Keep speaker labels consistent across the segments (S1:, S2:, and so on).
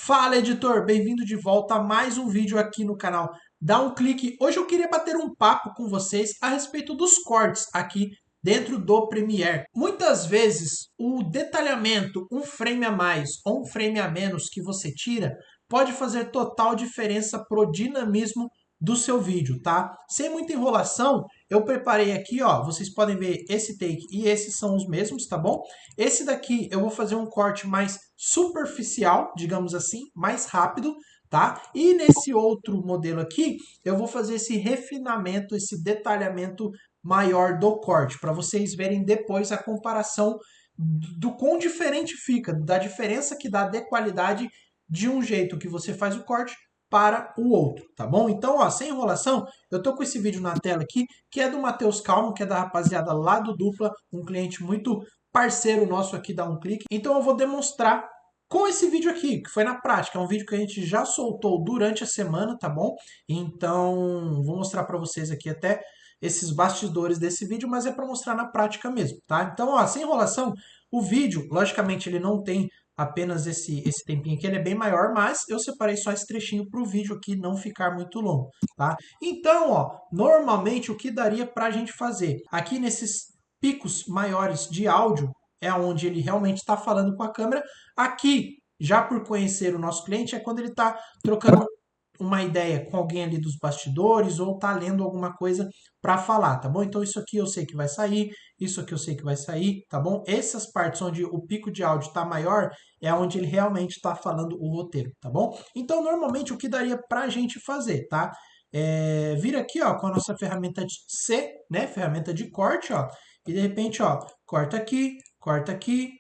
S1: Fala, editor! Bem-vindo de volta a mais um vídeo aqui no canal. Dá um clique. Hoje eu queria bater um papo com vocês a respeito dos cortes aqui dentro do Premiere. Muitas vezes o detalhamento, um frame a mais ou um frame a menos que você tira, pode fazer total diferença pro dinamismo do seu vídeo, tá? Sem muita enrolação, eu preparei aqui, ó, vocês podem ver esse take e esses são os mesmos, tá bom? Esse daqui eu vou fazer um corte mais superficial, digamos assim, mais rápido, tá? E nesse outro modelo aqui, eu vou fazer esse refinamento, esse detalhamento maior do corte, para vocês verem depois a comparação do quão diferente fica, da diferença que dá de qualidade de um jeito que você faz o corte para o outro, tá bom? Então, ó, sem enrolação, eu tô com esse vídeo na tela aqui, que é do Matheus Calmo, que é da rapaziada lá do Dupla, um cliente muito parceiro nosso aqui, dá um clique. Então eu vou demonstrar com esse vídeo aqui, que foi na prática, é um vídeo que a gente já soltou durante a semana, tá bom? Então, vou mostrar para vocês aqui até esses bastidores desse vídeo, mas é para mostrar na prática mesmo, tá? Então, ó, sem enrolação, o vídeo, logicamente, ele não tem apenas esse tempinho aqui, ele é bem maior, mas eu separei só esse trechinho para o vídeo aqui não ficar muito longo, tá? Então, ó, normalmente o que daria para a gente fazer? Aqui nesses picos maiores de áudio, é onde ele realmente está falando com a câmera. Aqui, já por conhecer o nosso cliente, é quando ele está trocando uma ideia com alguém ali dos bastidores ou tá lendo alguma coisa para falar, tá bom? Então isso aqui eu sei que vai sair, isso aqui eu sei que vai sair, tá bom? Essas partes onde o pico de áudio está maior é onde ele realmente está falando o roteiro, tá bom? Então normalmente o que daria para a gente fazer, tá? Vir aqui, ó, com a nossa ferramenta de C, né? Ferramenta de corte, ó, e de repente, ó, corta aqui,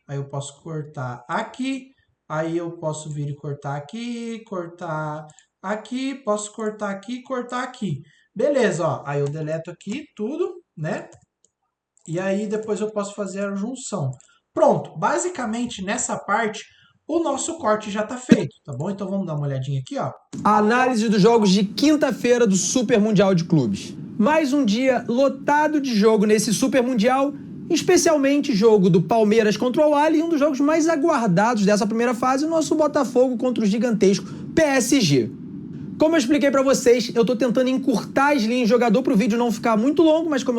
S1: aí eu posso cortar aqui, aí eu posso vir e cortar aqui, cortar aqui, posso cortar aqui e cortar aqui. Beleza, ó. Aí eu deleto aqui tudo, né? E aí depois eu posso fazer a junção. Pronto, basicamente nessa parte o nosso corte já está feito, tá bom? Então vamos dar uma olhadinha aqui, ó.
S2: A análise dos jogos de quinta-feira do Super Mundial de Clubes. Mais um dia lotado de jogo nesse Super Mundial, especialmente jogo do Palmeiras contra o Al e um dos jogos mais aguardados dessa primeira fase, o nosso Botafogo contra o gigantesco PSG. Como eu expliquei pra vocês, eu tô tentando encurtar as linhas de jogador pro vídeo não ficar muito longo, mas como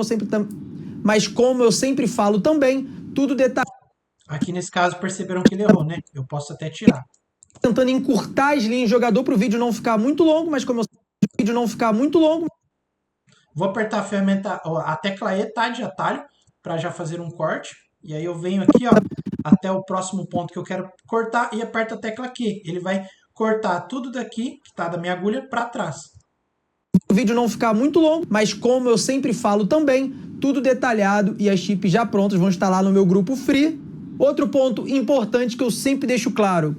S2: eu sempre falo também, tudo detalhado.
S1: Aqui nesse caso perceberam que ele errou, né? Eu posso até tirar.
S2: Tentando encurtar as linhas de jogador pro vídeo não ficar muito longo, mas como o vídeo não ficar muito longo.
S1: Vou apertar a ferramenta, a tecla E, tá, de atalho, para já fazer um corte. E aí eu venho aqui, ó, até o próximo ponto que eu quero cortar e aperto a tecla Q. Ele vai cortar tudo daqui, que tá da minha agulha, para trás.
S2: O vídeo não ficar muito longo, mas como eu sempre falo também, tudo detalhado e as chips já prontas vão estar lá no meu grupo free. Outro ponto importante que eu sempre deixo claro.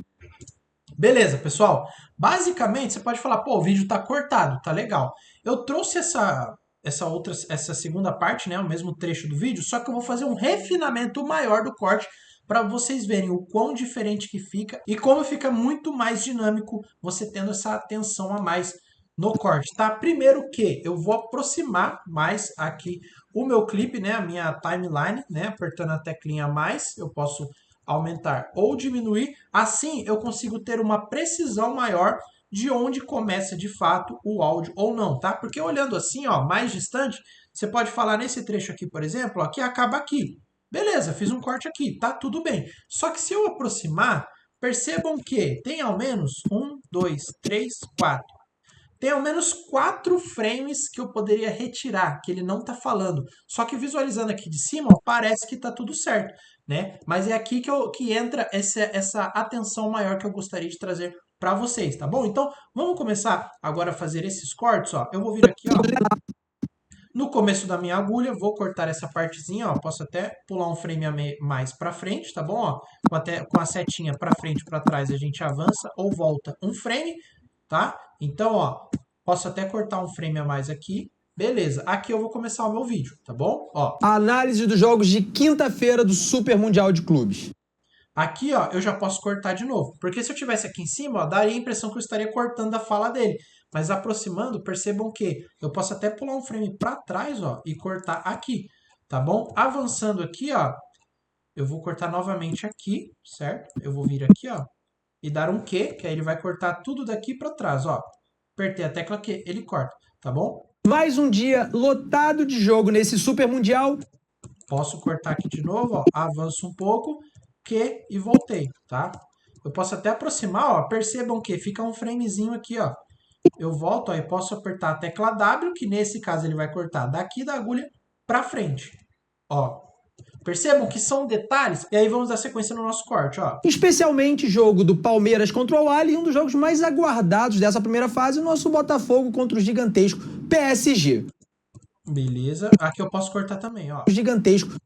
S1: Beleza, pessoal. Basicamente, você pode falar, pô, o vídeo tá cortado, tá legal. Eu trouxe essa segunda parte, né, o mesmo trecho do vídeo, só que eu vou fazer um refinamento maior do corte para vocês verem o quão diferente que fica e como fica muito mais dinâmico você tendo essa atenção a mais no corte, tá? Primeiro que eu vou aproximar mais aqui o meu clipe, né, a minha timeline, né, apertando a teclinha mais, eu posso aumentar ou diminuir, assim eu consigo ter uma precisão maior de onde começa de fato o áudio ou não, tá? Porque olhando assim, ó, mais distante, você pode falar nesse trecho aqui, por exemplo, ó, que acaba aqui. Beleza, fiz um corte aqui, tá tudo bem. Só que se eu aproximar, percebam que tem ao menos 1, 2, 3, 4. Tem ao menos 4 frames que eu poderia retirar, que ele não está falando. Só que visualizando aqui de cima, ó, parece que está tudo certo, né? Mas é aqui que entra essa atenção maior que eu gostaria de trazer para vocês, tá bom? Então, vamos começar agora a fazer esses cortes, ó. Eu vou vir aqui, ó, no começo da minha agulha, vou cortar essa partezinha, ó. Posso até pular um frame mais para frente, tá bom? Ó, com a setinha para frente e para trás a gente avança ou volta um frame, tá? Então, ó, posso até cortar um frame a mais aqui. Beleza, aqui eu vou começar o meu vídeo, tá bom? Ó,
S2: A análise dos jogos de quinta-feira do Super Mundial de Clubes.
S1: aqui, ó, eu já posso cortar de novo. Porque se eu tivesse aqui em cima, ó, daria a impressão que eu estaria cortando a fala dele. Mas aproximando, percebam que eu posso até pular um frame para trás, ó, e cortar aqui, tá bom? Avançando aqui, ó, eu vou cortar novamente aqui, certo? Eu vou vir aqui, ó, e dar um Q, que aí ele vai cortar tudo daqui para trás, ó. Apertei a tecla Q, ele corta, tá bom?
S2: Mais um dia lotado de jogo nesse Super Mundial.
S1: Posso cortar aqui de novo, ó. Avanço um pouco, Q e voltei, tá? Eu posso até aproximar, ó. Percebam que fica um framezinho aqui, ó. Eu volto, ó, e posso apertar a tecla W, que nesse caso ele vai cortar daqui da agulha para frente, ó. Percebam que são detalhes, e aí vamos dar sequência no nosso corte, ó.
S2: Especialmente jogo do Palmeiras contra o Al, e um dos jogos mais aguardados dessa primeira fase, o nosso Botafogo contra o gigantesco PSG.
S1: Beleza, aqui eu posso cortar também, ó.
S2: O gigantesco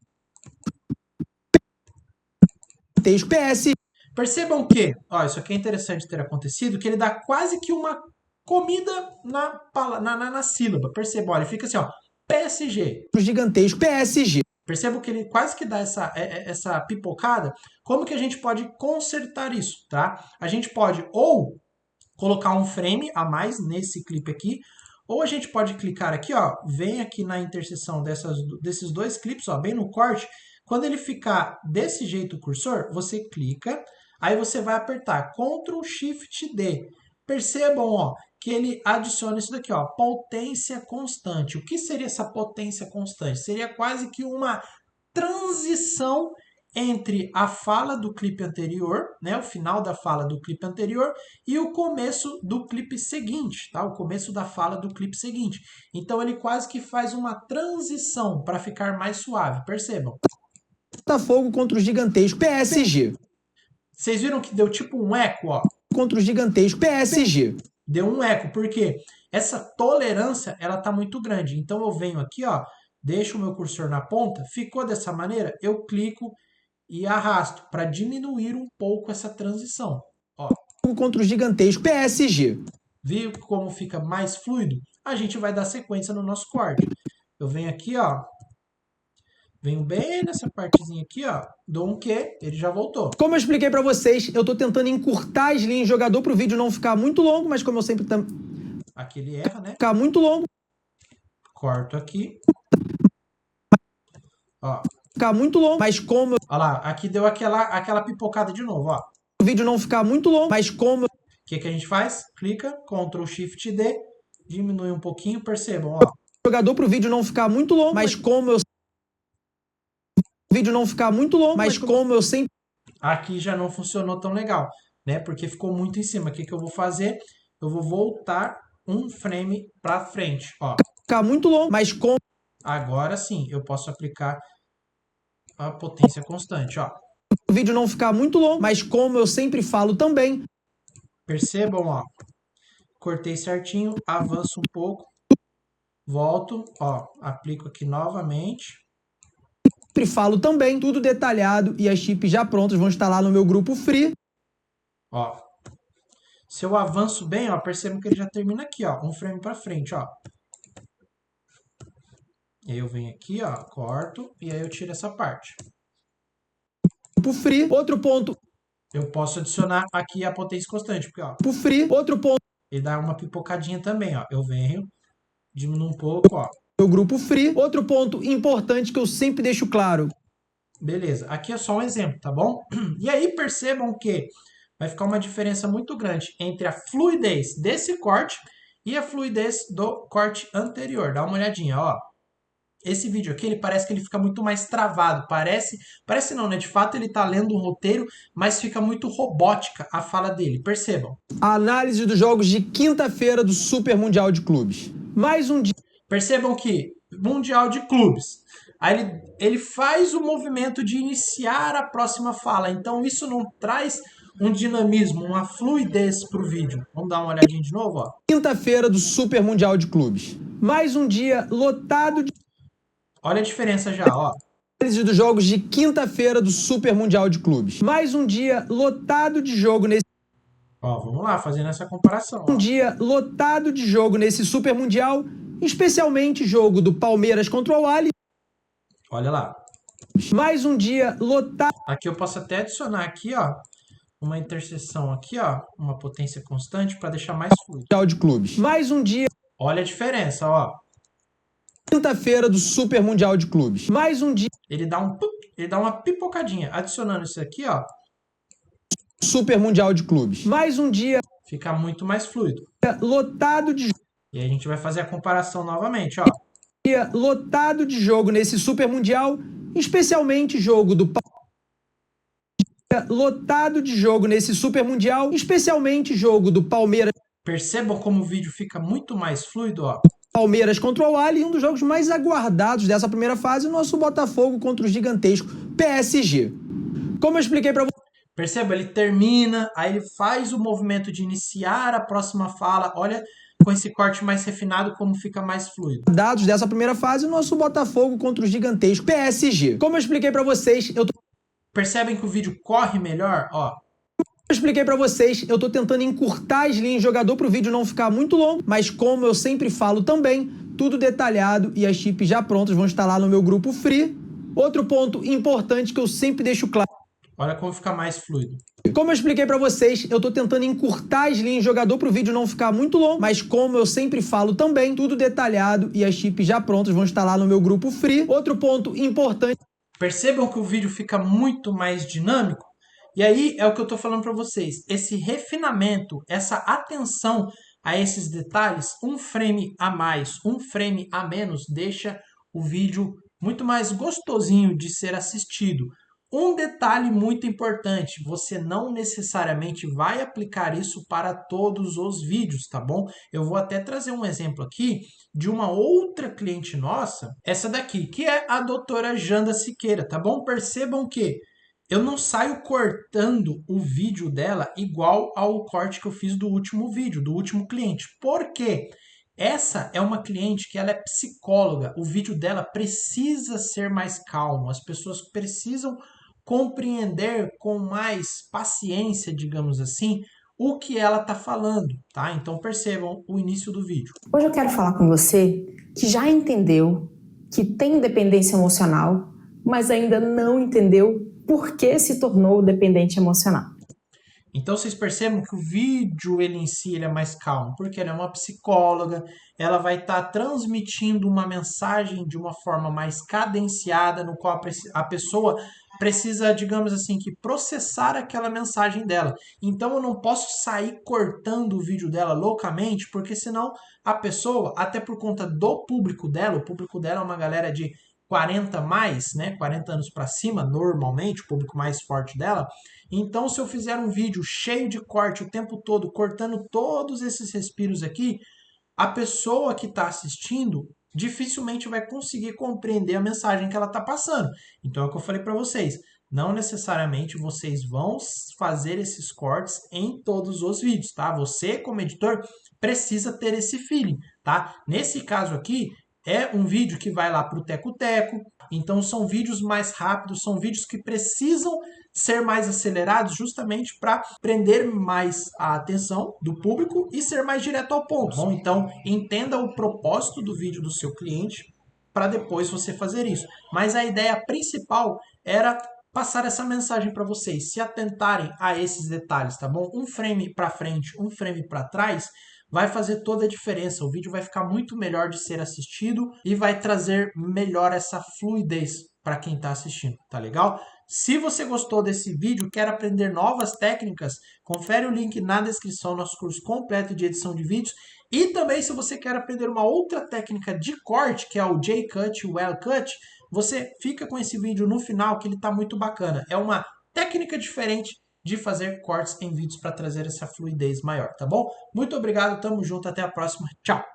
S2: PSG.
S1: Percebam que, ó, isso aqui é interessante ter acontecido, que ele dá quase que uma comida na sílaba. Percebam, olha, fica assim, ó, PSG.
S2: O gigantesco PSG.
S1: Percebam que ele quase que dá essa pipocada. Como que a gente pode consertar isso, tá? A gente pode ou colocar um frame a mais nesse clipe aqui, ou a gente pode clicar aqui, ó, vem aqui na interseção desses dois clipes, ó, bem no corte. Quando ele ficar desse jeito o cursor, você clica, aí você vai apertar Ctrl Shift D. Percebam, ó, que ele adiciona isso daqui, ó, potência constante. O que seria essa potência constante? Seria quase que uma transição entre a fala do clipe anterior, né, o final da fala do clipe anterior e o começo do clipe seguinte, tá? O começo da fala do clipe seguinte. Então ele quase que faz uma transição para ficar mais suave, percebam.
S2: Botafogo contra o gigantesco PSG.
S1: Vocês viram que deu tipo um eco, ó?
S2: Contra o gigantesco PSG.
S1: Deu um eco, porque essa tolerância, ela tá muito grande. Então eu venho aqui, ó, deixo o meu cursor na ponta, ficou dessa maneira, eu clico e arrasto para diminuir um pouco essa transição. Ó.
S2: Contra o gigantesco PSG.
S1: Viu como fica mais fluido? A gente vai dar sequência no nosso corte. Eu venho aqui, ó. Venho bem nessa partezinha aqui, ó. Dou um Q, ele já voltou.
S2: Como eu expliquei pra vocês, eu tô tentando encurtar as linhas de jogador pro vídeo não ficar muito longo, mas como eu sempre...
S1: Aqui ele erra, né?
S2: Ficar muito longo.
S1: Corto aqui. Ó.
S2: Ficar muito longo, mas como...
S1: Olha lá, aqui deu aquela pipocada de novo, ó.
S2: O vídeo não ficar muito longo, mas como...
S1: O que a gente faz? Clica, Ctrl Shift D, diminui um pouquinho, percebam, ó.
S2: Jogador pro vídeo não ficar muito longo, mas como eu... O vídeo não ficar muito longo, mas como eu sempre...
S1: Aqui já não funcionou tão legal, né? Porque ficou muito em cima. O que eu vou fazer? Eu vou voltar um frame para frente, ó.
S2: Ficar muito longo, mas como...
S1: Agora sim, eu posso aplicar a potência constante, ó.
S2: O vídeo não ficar muito longo, mas como eu sempre falo também...
S1: Percebam, ó. Cortei certinho, avanço um pouco, volto, ó. Aplico aqui novamente.
S2: Sempre falo também, tudo detalhado, e as chips já prontas vão estar lá no meu grupo free.
S1: Ó. Se eu avanço bem, ó, percebam que ele já termina aqui, ó. Um frame para frente, ó. E aí eu venho aqui, ó, corto, e aí eu tiro essa parte.
S2: Grupo free, outro ponto...
S1: Eu posso adicionar aqui a potência constante, porque, ó,
S2: Grupo free, outro ponto...
S1: ele dá uma pipocadinha também, ó. Eu venho, diminuo um pouco, ó.
S2: Meu grupo free, outro ponto importante que eu sempre deixo claro.
S1: Beleza, aqui é só um exemplo, tá bom? E aí percebam que vai ficar uma diferença muito grande entre a fluidez desse corte e a fluidez do corte anterior. Dá uma olhadinha, ó. Esse vídeo aqui, ele parece que ele fica muito mais travado. Parece não, né? De fato, ele tá lendo um roteiro, mas fica muito robótica a fala dele. Percebam.
S2: A análise dos jogos de quinta-feira do Super Mundial de Clubes. Mais um dia...
S1: Percebam que Mundial de Clubes. Aí ele faz o movimento de iniciar a próxima fala. Então, isso não traz um dinamismo, uma fluidez para o vídeo. Vamos dar uma olhadinha de novo, ó.
S2: Quinta-feira do Super Mundial de Clubes. Mais um dia lotado de...
S1: Olha a diferença já, ó.
S2: Análise dos jogos de quinta-feira do Super Mundial de Clubes. Mais um dia lotado de jogo nesse...
S1: Ó, vamos lá, fazendo essa comparação.
S2: Um dia lotado de jogo nesse Super Mundial, especialmente jogo do Palmeiras contra o Al.
S1: Olha lá.
S2: Mais um dia lotado...
S1: Aqui eu posso até adicionar aqui, ó, uma interseção aqui, ó, uma potência constante para deixar mais fluido.
S2: De clubes. Mais um dia...
S1: Olha a diferença, ó.
S2: Quinta-feira do Super Mundial de Clubes. Mais um dia...
S1: Ele dá uma pipocadinha. Adicionando isso aqui, ó.
S2: Super Mundial de Clubes. Mais um dia
S1: Fica muito mais fluido.
S2: lotado de
S1: E aí a gente vai fazer a comparação novamente, ó.
S2: dia lotado de jogo nesse Super Mundial, especialmente jogo do lotado de jogo nesse Super Mundial, especialmente jogo do
S1: Percebam como o vídeo fica muito mais fluido, ó.
S2: Palmeiras contra o Al, e um dos jogos mais aguardados dessa primeira fase, o nosso Botafogo contra o gigantesco PSG. Como eu expliquei para
S1: Perceba, ele termina, aí ele faz o movimento de iniciar a próxima fala. Olha, com esse corte mais refinado, como fica mais fluido.
S2: dados dessa primeira fase, o nosso Botafogo contra o gigantesco PSG. Como eu expliquei para vocês,
S1: Percebem que o vídeo corre melhor, ó.
S2: eu expliquei para vocês, eu tô tentando encurtar as linhas de jogador para o vídeo não ficar muito longo, mas como eu sempre falo também, tudo detalhado e as chips já prontas vão estar lá no meu grupo free. Outro ponto importante que eu sempre deixo claro,
S1: Olha como fica mais fluido.
S2: como eu expliquei para vocês, eu tô tentando encurtar as linhas de jogador para o vídeo não ficar muito longo, mas como eu sempre falo também, tudo detalhado e as chips já prontas vão estar lá no meu grupo free. Outro ponto importante,
S1: Percebam que o vídeo fica muito mais dinâmico. E aí é o que eu estou falando para vocês. Esse refinamento, essa atenção a esses detalhes, um frame a mais, um frame a menos, deixa o vídeo muito mais gostosinho de ser assistido. Um detalhe muito importante, você não necessariamente vai aplicar isso para todos os vídeos, tá bom? Eu vou até trazer um exemplo aqui de uma outra cliente nossa, essa daqui, que é a doutora Janda Siqueira, tá bom? Percebam que eu não saio cortando o vídeo dela igual ao corte que eu fiz do último vídeo, do último cliente. Por quê? Essa é uma cliente que ela é psicóloga. O vídeo dela precisa ser mais calmo. As pessoas precisam compreender com mais paciência, digamos assim, o que ela está falando, tá? Então percebam o início do vídeo.
S3: Hoje eu quero falar com você que já entendeu que tem dependência emocional, mas ainda não entendeu por que se tornou dependente emocional.
S1: Então vocês percebem que o vídeo ele em si ele é mais calmo, porque ela é uma psicóloga, ela vai estar transmitindo uma mensagem de uma forma mais cadenciada, no qual a pessoa precisa, digamos assim, que processar aquela mensagem dela. Então eu não posso sair cortando o vídeo dela loucamente, porque senão a pessoa, até por conta do público dela, o público dela é uma galera de 40 mais, né, 40 anos para cima, normalmente, o público mais forte dela. Então, se eu fizer um vídeo cheio de corte o tempo todo, cortando todos esses respiros aqui, a pessoa que está assistindo dificilmente vai conseguir compreender a mensagem que ela está passando. Então, é o que eu falei para vocês. Não necessariamente vocês vão fazer esses cortes em todos os vídeos, tá? Você, como editor, precisa ter esse feeling, tá? Nesse caso aqui, é um vídeo que vai lá para o Teco-Teco, então são vídeos mais rápidos, são vídeos que precisam ser mais acelerados justamente para prender mais a atenção do público e ser mais direto ao ponto. Bom, então entenda o propósito do vídeo do seu cliente para depois você fazer isso. Mas a ideia principal era passar essa mensagem para vocês, se atentarem a esses detalhes, tá bom? Um frame para frente, um frame para trás, vai fazer toda a diferença. O vídeo vai ficar muito melhor de ser assistido e vai trazer melhor essa fluidez para quem está assistindo, tá legal? Se você gostou desse vídeo, quer aprender novas técnicas, confere o link na descrição, nosso curso completo de edição de vídeos. E também, se você quer aprender uma outra técnica de corte, que é o J-Cut, o L-Cut, você fica com esse vídeo no final, que ele está muito bacana. É uma técnica diferente de fazer cortes em vídeos para trazer essa fluidez maior, tá bom? Muito obrigado, tamo junto, até a próxima, tchau!